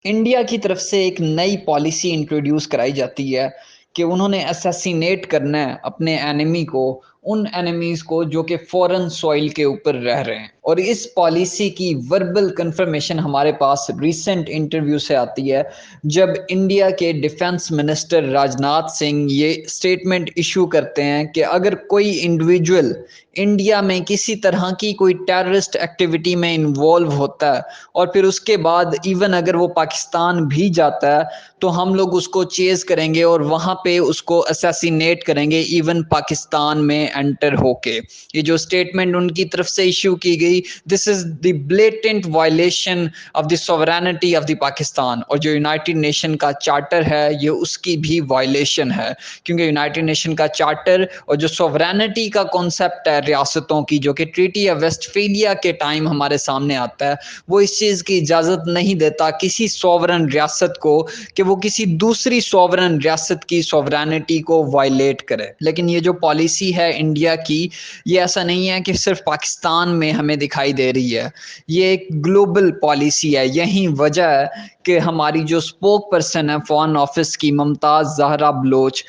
India کی طرف سے ایک نئی پالیسی انٹروڈیوس کرائی جاتی ہے کہ انہوں نے اسیسینیٹ کرنا ہے اپنے اینیمی کو، ان اینیمیز کو جو کہ فورن سوئل کے اوپر رہ رہے ہیں۔ اور اس پالیسی کی وربل کنفرمیشن ہمارے پاس ریسنٹ انٹرویو سے آتی ہے، جب انڈیا کے ڈیفنس منسٹر راجناتھ سنگھ یہ سٹیٹمنٹ ایشو کرتے ہیں کہ اگر کوئی انڈیویجول انڈیا میں کسی طرح کی کوئی ٹیررسٹ ایکٹیویٹی میں انوالو ہوتا ہے اور پھر اس کے بعد ایون اگر وہ پاکستان بھی جاتا ہے تو ہم لوگ اس کو چیز کریں گے اور وہاں پہ اس کو اسیسینیٹ کریں گے ایون پاکستان میں انٹر ہو کے۔ یہ جو سٹیٹمنٹ ان کی طرف سے ایشو کی گئی، this is the blatant violation of the sovereignty of the Pakistan, اور جو یونائٹڈ نیشن کا چارٹر ہے یہ اس کی بھی وائلیشن ہے، کیونکہ یونائٹڈ نیشن کا چارٹر اور جو سوورینٹی کا کانسیپٹ ہے ریاستوں کی، جو کہ ٹریٹی آف ویسٹفیلیا کے ٹائم ہمارے سامنے آتا ہے، وہ اس چیز کی اجازت نہیں دیتا کسی سوورن ریاست کو کہ وہ کسی دوسری سوورن ریاست کی سوورینٹی کو وائلیٹ کرے۔ لیکن یہ جو پالیسی ہے انڈیا کی، یہ ایسا نہیں ہے کہ صرف پاکستان میں ہمیں دکھائی دے رہی ہے، یہ ایک گلوبل پالیسی ہے۔ یہی وجہ ہے کہ ہماری جو اسپوک پرسن ہے فارن آفس کی، ممتاز زہرا بلوچ،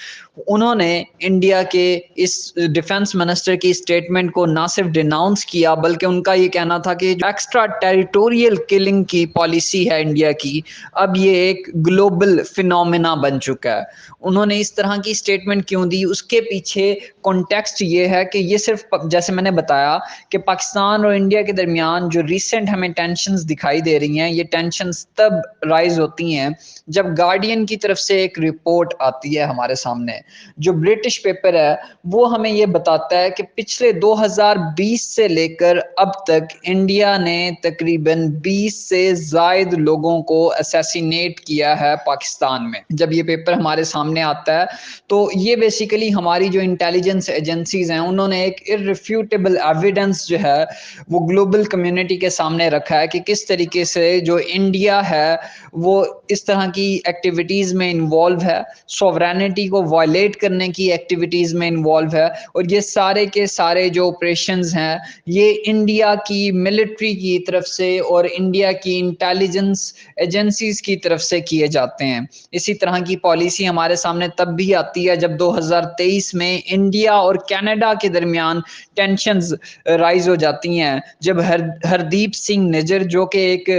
انہوں نے انڈیا کے اس ڈیفنس منسٹر کی اسٹیٹمنٹ کو نہ صرف ڈیناؤنس کیا، بلکہ ان کا یہ کہنا تھا کہ جو ایکسٹرا ٹیریٹوریل کلنگ کی پالیسی ہے انڈیا کی، اب یہ ایک گلوبل فینومینا بن چکا ہے۔ انہوں نے اس طرح کی اسٹیٹمنٹ کیوں دی، اس کے پیچھے کانٹیکسٹ یہ ہے کہ یہ صرف جیسے میں نے بتایا کہ پاکستان اور انڈیا کے درمیان جو ریسنٹ ہمیں ٹینشنز دکھائی دے رہی ہیں، یہ ٹینشنز تب رائز ہوتی ہیں جب گارڈین کی طرف سے ایک رپورٹ آتی ہے ہمارے سامنے، جو برٹش پیپر ہے، وہ ہمیں یہ بتاتا ہے کہ پچھلے 2020 سے لے کر اب تک انڈیا نے تقریباً 20 سے زائد لوگوں کو اسیسینیٹ کیا ہے پاکستان میں۔ جب یہ پیپر ہمارے سامنے آتا ہے تو یہ بیسیکلی ہماری جو انٹیلیجنس ایجنسیز ہیں انہوں نے ایک ارریفیوٹیبل ایویڈنس جو ہے وہ گلوبل کمیونٹی کے سامنے رکھا ہے کہ کس طریقے سے جو انڈیا ہے وہ اس طرح کی ایکٹیویٹیز میں انوالو ہے، سوورینٹی کو وائلیٹ کرنے کی ایکٹیویٹیز میں انوالو ہے، اور یہ سارے کے سارے جو آپریشنز ہیں یہ انڈیا کی ملٹری کی طرف سے اور انڈیا کی انٹیلیجنس ایجنسیز کی طرف سے کیے جاتے ہیں۔ اسی طرح کی پالیسی ہمارے سامنے تب بھی آتی ہے جب 2023 میں انڈیا اور کینیڈا کے درمیان ٹینشنز رائز ہو جاتی ہیں، جب ہردیپ سنگھ نجر جو کہ ایک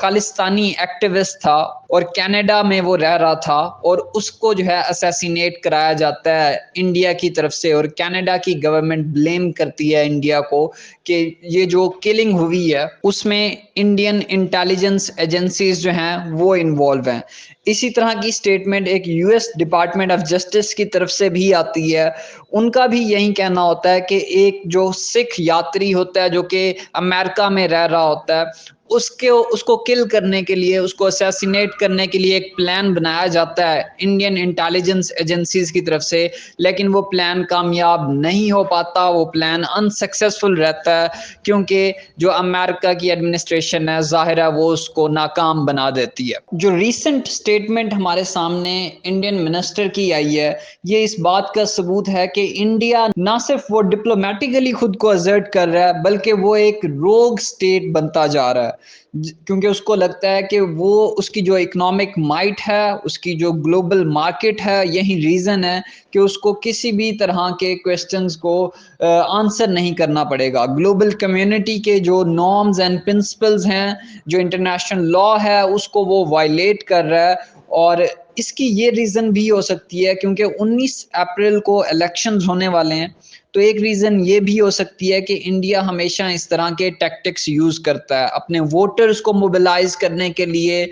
خالستانی ایکٹیوسٹ تھا اور کینیڈا میں وہ رہ رہا تھا، اور اس کو جو ہے اسیسینیٹ کرایا جاتا ہے انڈیا کی طرف سے، اور کینیڈا کی گورنمنٹ بلیم کرتی ہے انڈیا کو کہ یہ جو کلنگ ہوئی ہے اس میں انڈین انٹیلیجنس ایجنسیز جو ہیں وہ انوالو ہیں۔ اسی طرح کی سٹیٹمنٹ ایک U S department of justice کی طرف سے بھی آتی ہے، ان کا بھی یہی کہنا ہوتا ہے کہ ایک جو سکھ یاتری ہوتا ہے جو کہ امریکہ میں رہ رہا ہوتا ہے، اس کو کل کرنے کے لیے، اس کو اسیسینیٹ کرنے کے لیے ایک پلان بنایا جاتا ہے انڈین انٹیلیجنس ایجنسیز کی طرف سے، لیکن وہ پلان کامیاب نہیں ہو پاتا، وہ پلان انسکسیسفل رہتا ہے، کیونکہ جو امریکہ کی ایڈمنسٹریشن ہے ظاہر ہے وہ اس کو ناکام بنا دیتی ہے۔ جو ریسنٹ سٹیٹمنٹ ہمارے سامنے انڈین منسٹر کی آئی ہے، یہ اس بات کا ثبوت ہے کہ انڈیا نہ صرف وہ ڈپلومیٹیکلی خود کو ازرٹ کر رہا ہے بلکہ وہ ایک روگ سٹیٹ بنتا جا رہا ہے، کیونکہ اس کو لگتا ہے کہ وہ اس کی جو اکنامک مائٹ ہے، اس کی جو گلوبل مارکیٹ ہے، یہی ریزن ہے کہ اس کو کسی بھی طرح کے کویسچنز کو آنسر نہیں کرنا پڑے گا۔ گلوبل کمیونٹی کے جو نارمز اینڈ پرنسپلز ہیں، جو انٹرنیشنل لا ہے، اس کو وہ وائلیٹ کر رہا ہے، اور اس کی یہ ریزن بھی ہو سکتی ہے کیونکہ 19 اپریل کو الیکشنز ہونے والے ہیں، تو ایک ریزن یہ بھی ہو سکتی ہے کہ انڈیا ہمیشہ اس طرح کے ٹیکٹکس یوز کرتا ہے اپنے ووٹرز کو موبلائز کرنے کے لیے،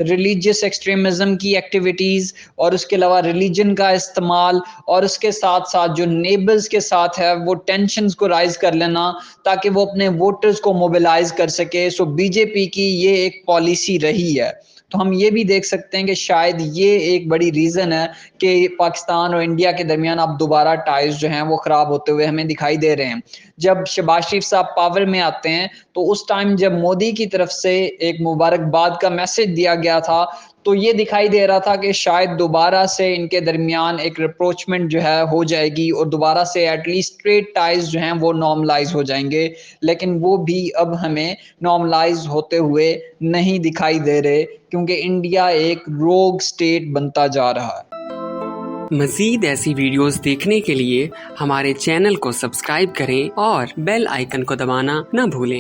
ریلیجیس ایکسٹریمزم کی ایکٹیویٹیز اور اس کے علاوہ ریلیجن کا استعمال، اور اس کے ساتھ ساتھ جو نیبرز کے ساتھ ہے وہ ٹینشنز کو رائز کر لینا تاکہ وہ اپنے ووٹرز کو موبلائز کر سکے۔ سو بی جے پی کی یہ ایک پالیسی رہی ہے، تو ہم یہ بھی دیکھ سکتے ہیں کہ شاید یہ ایک بڑی ریزن ہے کہ پاکستان اور انڈیا کے درمیان اب دوبارہ ٹائز جو ہیں وہ خراب ہوتے ہوئے ہمیں دکھائی دے رہے ہیں۔ جب شہباز شریف صاحب پاور میں آتے ہیں تو اس ٹائم جب مودی کی طرف سے ایک مبارکباد کا میسج دیا گیا تھا تو یہ دکھائی دے رہا تھا کہ شاید دوبارہ سے ان کے درمیان ایک رپروچمنٹ جو ہے ہو جائے گی اور دوبارہ سے ایٹ لیسٹ ٹریڈ ٹائز جو ہیں وہ نارملائز ہو جائیں گے، لیکن وہ بھی اب ہمیں نارملائز ہوتے ہوئے نہیں دکھائی دے رہے، کیونکہ انڈیا ایک روگ سٹیٹ بنتا جا رہا ہے۔ مزید ایسی ویڈیوز دیکھنے کے لیے ہمارے چینل کو سبسکرائب کریں اور بیل آئیکن کو دبانا نہ بھولیں۔